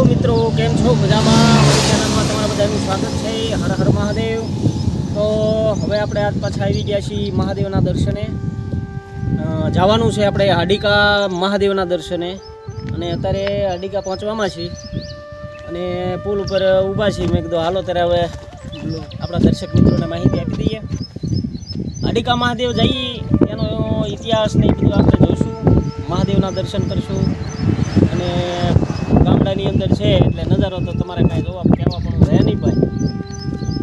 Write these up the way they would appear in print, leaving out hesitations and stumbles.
મિત્રો, કેમ છો? મજામાં? મારી ચેનલમાં તમારા બધાનું સ્વાગત છે. હર હર મહાદેવ. તો હવે આપણે આજ પાછા આવી ગયા છીએ મહાદેવના દર્શને. જવાનું છે આપણે હાડીકા મહાદેવના દર્શને, અને અત્યારે હાડીકા પહોંચવામાં છીએ અને પુલ ઉપર ઊભા છીએ. મેં કીધું હાલો ત્યારે હવે આપણા દર્શક મિત્રોને માહિતી આપી દઈએ. હાડીકા મહાદેવ જઈએ એનો ઇતિહાસ ને એ બધું આપણે જોઈશું, મહાદેવના દર્શન કરીશું. અને ગામડાની અંદર છે એટલે નજારો તો તમારે કાંઈ જોવા કહેવા પણ રહે નહીં ભાઈ.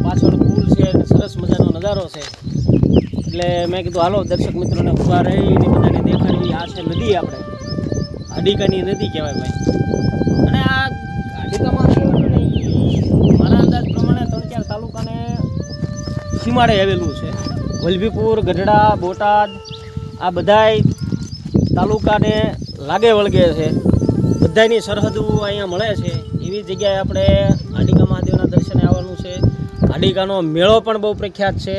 પાછળ પુલ છે અને સરસ મજાનો નજારો છે. એટલે મેં કીધું હાલો દર્શક મિત્રોને ઊભા રહીને બધાને દેખાડવી. આ છે નદી, આપણે હાડીકાની નદી કહેવાય ભાઈ. અને આ હાડીકામાં મારા અંદાજ પ્રમાણે 3-4 તાલુકાને સીમાડે આવેલું છે. વલભીપુર, ગઢડા, બોટાદ, આ બધાય તાલુકાને લાગે વળગે છે. બધાની સરહદો અહીંયા મળે છે. એવી જગ્યાએ આપણે હાડીકા મહાદેવના દર્શને આવવાનું છે. હાડીકાનો મેળો પણ બહુ પ્રખ્યાત છે.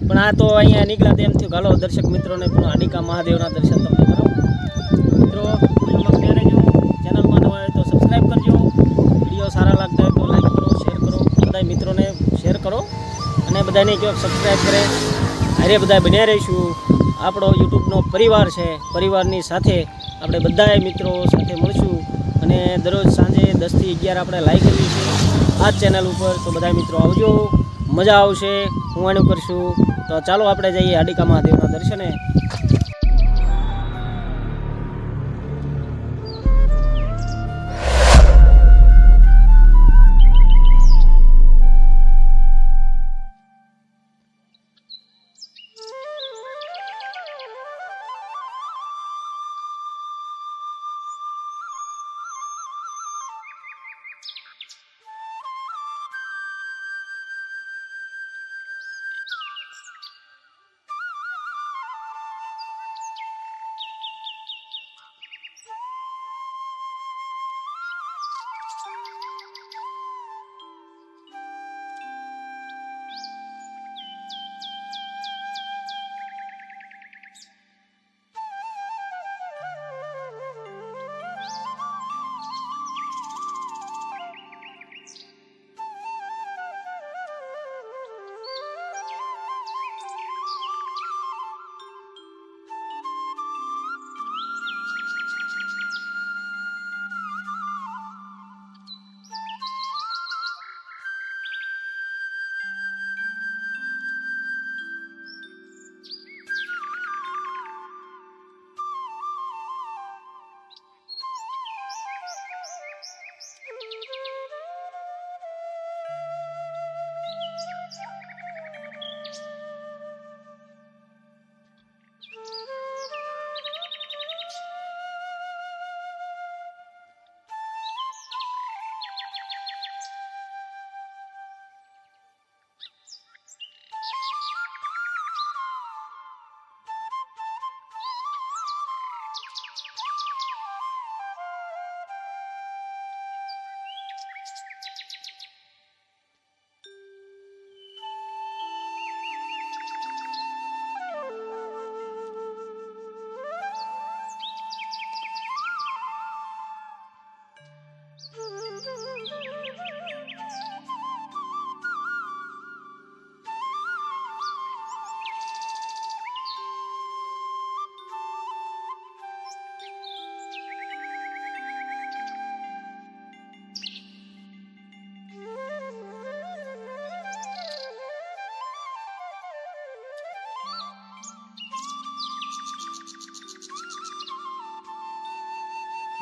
પણ આ તો અહીંયા નીકળ્યા તેમ થયું ગાલો દર્શક મિત્રોને પણ હાડીકા મહાદેવના દર્શન તમને કરાવો. મિત્રો વિડીયોમાં બન્યા રહેજો. ચેનલમાં નવા હોય તો સબસ્ક્રાઈબ કરજો. વિડીયો સારા લાગતા હોય તો લાઈક કરો, શેર કરો, બધા મિત્રોને શેર કરો અને બધાને કહો સબસ્ક્રાઈબ કરે. હારે બધા બન્યા રહીશું. આપણો યુટ્યુબનો પરિવાર છે. પરિવારની સાથે આપણે બધા મિત્રો સાથે મળશું અને દરરોજ સાંજે 10 થી 11 આપણે લાઈવ કરવી છે આ ચેનલ ઉપર. તો બધા મિત્રો આવજો, મજા આવશે, હું આનું કરશું. તો ચાલો આપણે જઈએ હાડીકા મહાદેવના દર્શને.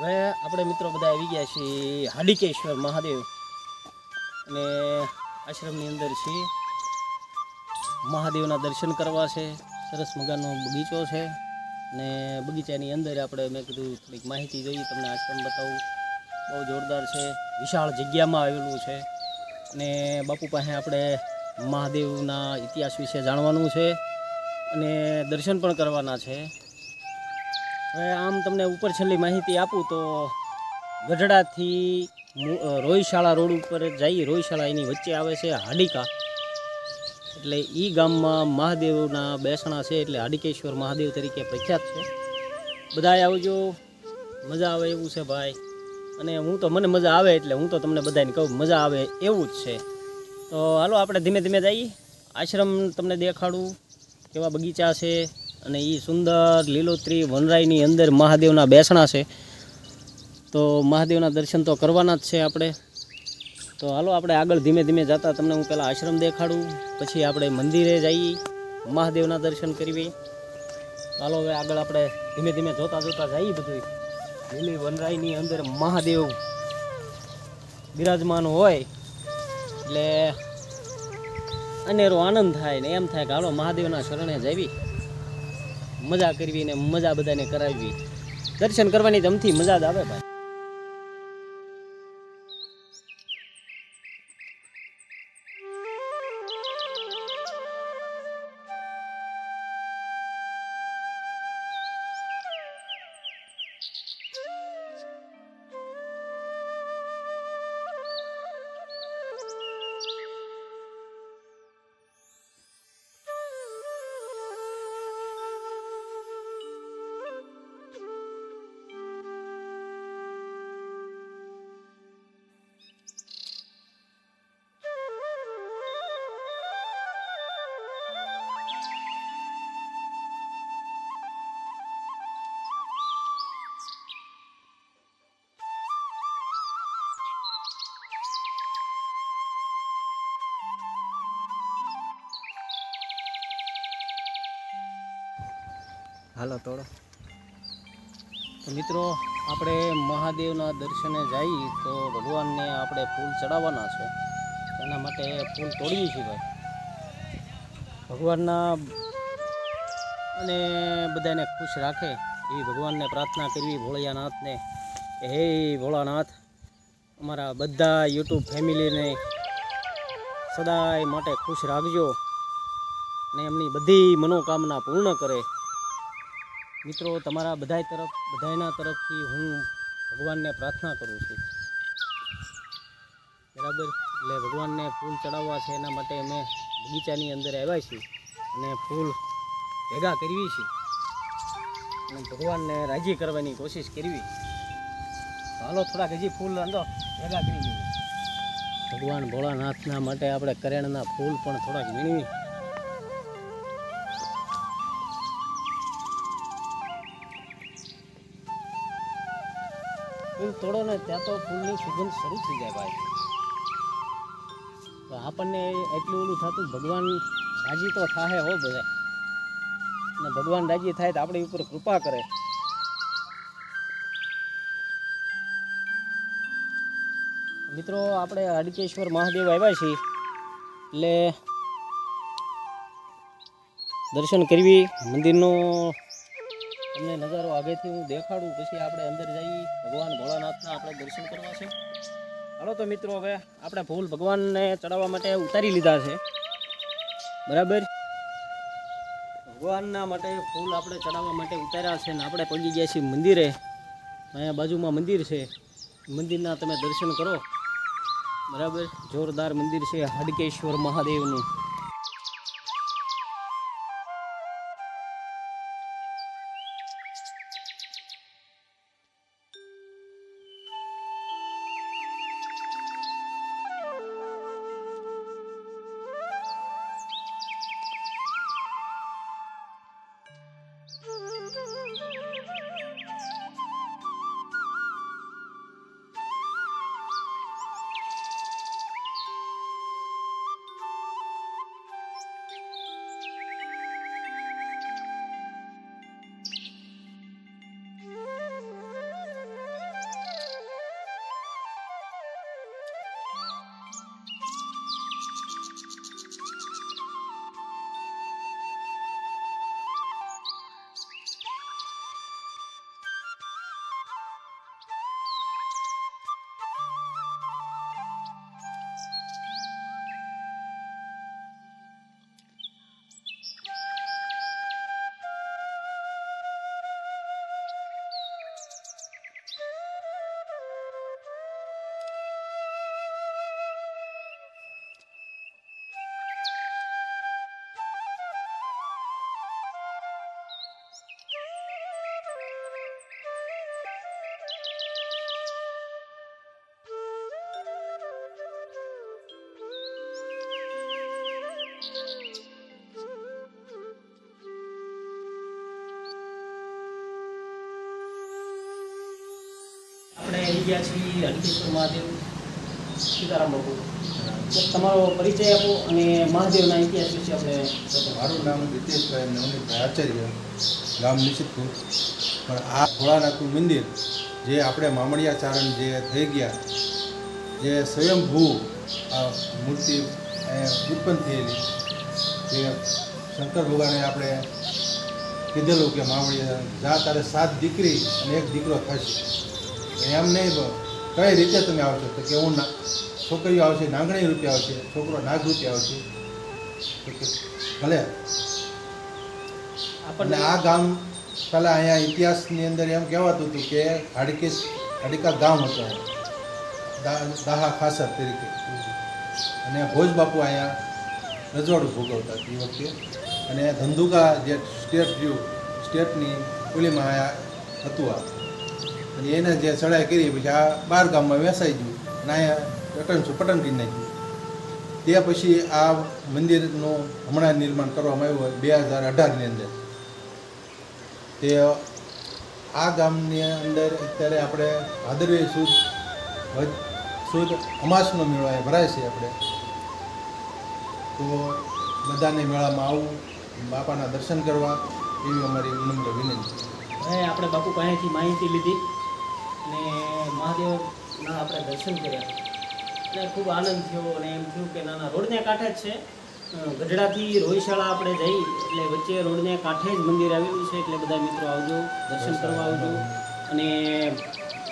હવે આપણે મિત્રો બધા આવી ગયા છીએ હાડીકેશ્વર મહાદેવ અને આશ્રમની અંદર છીએ. મહાદેવના દર્શન કરવા છે. સરસ મજાનો બગીચો છે અને બગીચાની અંદર આપણે મેં કીધું થોડીક માહિતી જોઈએ, તમને આશ્રમ બતાવું. બહુ જોરદાર છે, વિશાળ જગ્યામાં આવેલું છે અને બાપુ પાસે આપણે મહાદેવના ઇતિહાસ વિશે જાણવાનું છે અને દર્શન પણ કરવાના છે. હવે આમ તમને ઉપર છેલ્લી માહિતી આપું તો ગઢડાથી રોયશાળા રોડ ઉપર જઈ, રોયશાળા એની વચ્ચે આવે છે હાડીકા. એટલે એ ગામમાં મહાદેવના બેસણા છે એટલે હાડીકેશ્વર મહાદેવ તરીકે પ્રખ્યાત છે. બધાએ આવજો, મજા આવે એવું છે ભાઈ. અને હું તો મને મજા આવે એટલે હું તો તમને બધાને કહું મજા આવે એવું જ છે. તો હાલો આપણે ધીમે ધીમે જઈએ, આશ્રમ તમને દેખાડું કેવા બગીચા છે, અને એ સુંદર લીલોતરી વનરાયની અંદર મહાદેવના બેસણા છે. તો મહાદેવના દર્શન તો કરવાના જ છે આપણે. તો હાલો આપણે આગળ ધીમે ધીમે જતા તમને હું પહેલાં આશ્રમ દેખાડું, પછી આપણે મંદિરે જઈએ, મહાદેવના દર્શન કરવી. હાલો હવે આગળ આપણે ધીમે ધીમે જોતા જોતા જઈએ. બધું લીલી વનરાયની અંદર મહાદેવ બિરાજમાન હોય એટલે અનેરો આનંદ થાય ને એમ થાય કે હાલો મહાદેવના શરણે જવી, મજા કરવી ને મજા બધાને કરાવવી. દર્શન કરવાની તમથી મજા જ આવે ભાઈ. હાલો તોડો. તો મિત્રો આપણે મહાદેવના દર્શને જઈએ તો ભગવાનને આપણે ફૂલ ચડાવવાના છે. એના માટે ફૂલ તોડીએ છીએ ભાઈ. ભગવાનના અને બધાને ખુશ રાખે એવી ભગવાનને પ્રાર્થના કરવી, ભોળિયાનાથને કે હે ભોળાનાથ અમારા બધા યુટ્યુબ ફેમિલીને સદાય માટે ખુશ રાખજો અને એમની બધી મનોકામના પૂર્ણ કરે. મિત્રો તમારા બધાના તરફથી હું ભગવાનને પ્રાર્થના કરું છું, બરાબર. એટલે ભગવાનને ફૂલ ચડાવવા છે એના માટે અમે બગીચાની અંદર આવ્યા છીએ અને ફૂલ ભેગા કરવી છે અને ભગવાનને રાજી કરવાની કોશિશ કરવી. હાલો થોડાક હજી ફૂલ અંદો ભેગા કરી દઈએ. ભગવાન ભોળાનાથના માટે આપણે કરેણના ફૂલ પણ થોડાક વીણવી. ફૂલ તોડો ને ત્યાં તો ફૂલની સુગંધ શરૂ થઈ જાય ભાઈ. તો આપણને એટલું ઓલું થતું ભગવાન રાજી તો થાહે હો બધા, અને ભગવાન રાજી થાય તો આપણી ઉપર કૃપા કરે. મિત્રો આપણે હાડકેશ્વર મહાદેવ આવ્યા છીએ એટલે દર્શન કરવી. મંદિરનો તમને નજારો આગળથી હું દેખાડું, પછી આપણે અંદર જઈએ. ભગવાન ભોળાનાથના આપણે દર્શન કરવા છે. હાલો તો મિત્રો હવે આપણે ફૂલ ભગવાનને ચડાવવા માટે ઉતારી લીધા છે, બરાબર. ભગવાનના માટે ફૂલ આપણે ચડાવવા માટે ઉતાર્યા છે ને આપણે પહોંચી ગયા છીએ મંદિરે. અહીંયા બાજુમાં મંદિર છે, મંદિરના તમે દર્શન કરો, બરાબર. જોરદાર મંદિર છે હાડકેશ્વર મહાદેવનું. આપણે આવી ગયા છીએ હરકેશ્વર મહાદેવ. સીતારામ બાપુ, તમારો પરિચય આપો અને મહાદેવના ઇતિહાસ વિશે આપણે બતાવો. મારું નામ રીતેશભાઈ નવનીતભાઈ આચાર્ય, ગામ નિશિતપુર. પણ આ ભોળાનાથનું મંદિર જે આપણે મામડિયાચારણ જે થઈ ગયા, જે સ્વયંભૂ આ મૂર્તિ ઉત્પન્ન થયેલી, જે શંકર ભગવાને આપણે કીધેલું કે મામડિયા જા તારે 7 દીકરી અને 1 દીકરો થશે. એમ નહીં કઈ રીતે તમે આવશો? તો કે હું છોકરીઓ આવશે નાંગણી રૂપે આવશે, છોકરો નાગ રૂપે આવશે. તો કે ભલે. અને આ ગામ પહેલાં અહીંયા ઇતિહાસની અંદર એમ કહેવાતું હતું કે હાડીકા ગામ હતો, દાહા ખાસર તરીકે. અને ભોજ બાપુ અહીંયા રજવાડું ભોગવતા એ વખતે. અને ધંધુકા જે સ્ટેટની પુલીમાં અહીંયા હતું આ. અને એને જે ચડાઈ કરી પછી આ 12 ગામમાં વેસાઈ ગયું અને અહીંયા પટન કરી નાખ્યું. તે પછી આ મંદિરનું હમણાં નિર્માણ કરવામાં આવ્યું 2018ની અંદર. તે આ ગામની અંદર અત્યારે આપણે ભાદરવી સુદ અમાસનો મેળો એ ભરાય છે. આપણે તો બધાને મેળામાં આવવું, બાપાના દર્શન કરવા એવી અમારી નમ્ર વિનંતી. હવે આપણે બાપુ પાસેથી માહિતી લીધી અને મહાદેવના આપણે દર્શન કર્યા અને ખૂબ આનંદ થયો. અને એમ થયું કે નાના રોડને કાંઠે જ છે, ગઢડાથી રોહિશાળા આપણે જઈ એટલે વચ્ચે રોડને કાંઠે જ મંદિર આવેલું છે. એટલે બધા મિત્રો આવજો, દર્શન કરવા આવજો. અને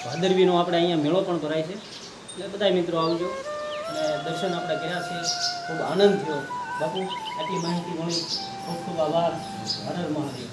ભાદરવીનો આપણે અહીંયા મેળો પણ ભરાય છે, એટલે બધા મિત્રો આવજો. અને દર્શન આપણે કર્યા છે, ખૂબ આનંદ થયો. બાપુ આટલી માહિતી મળી, ખૂબ ખૂબ આભાર. હર હર મહાદેવ.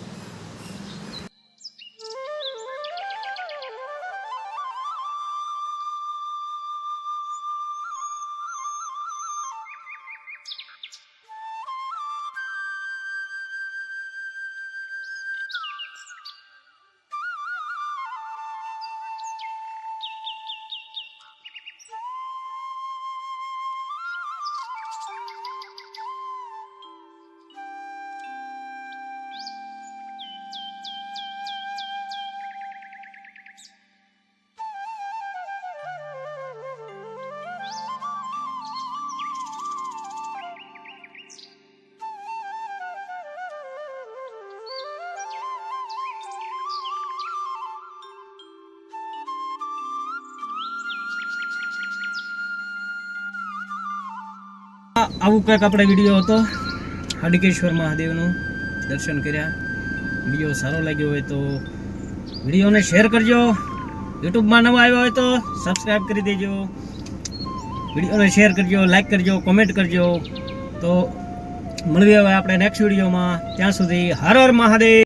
આવું કંઈક આપણે વિડીયો હતો, હાડીકેશ્વર મહાદેવનું દર્શન કર્યા. વિડીયો સારો લાગ્યો હોય તો વિડીયોને શેર કરજો. યુટ્યુબમાં નવા આવ્યા હોય તો સબસ્ક્રાઈબ કરી દેજો. વિડીયોને શેર કરજો, લાઈક કરજો, કોમેન્ટ કરજો. તો મળીએ હવે આપણે નેક્સ્ટ વિડીયોમાં. ત્યાં સુધી હર હર મહાદેવ.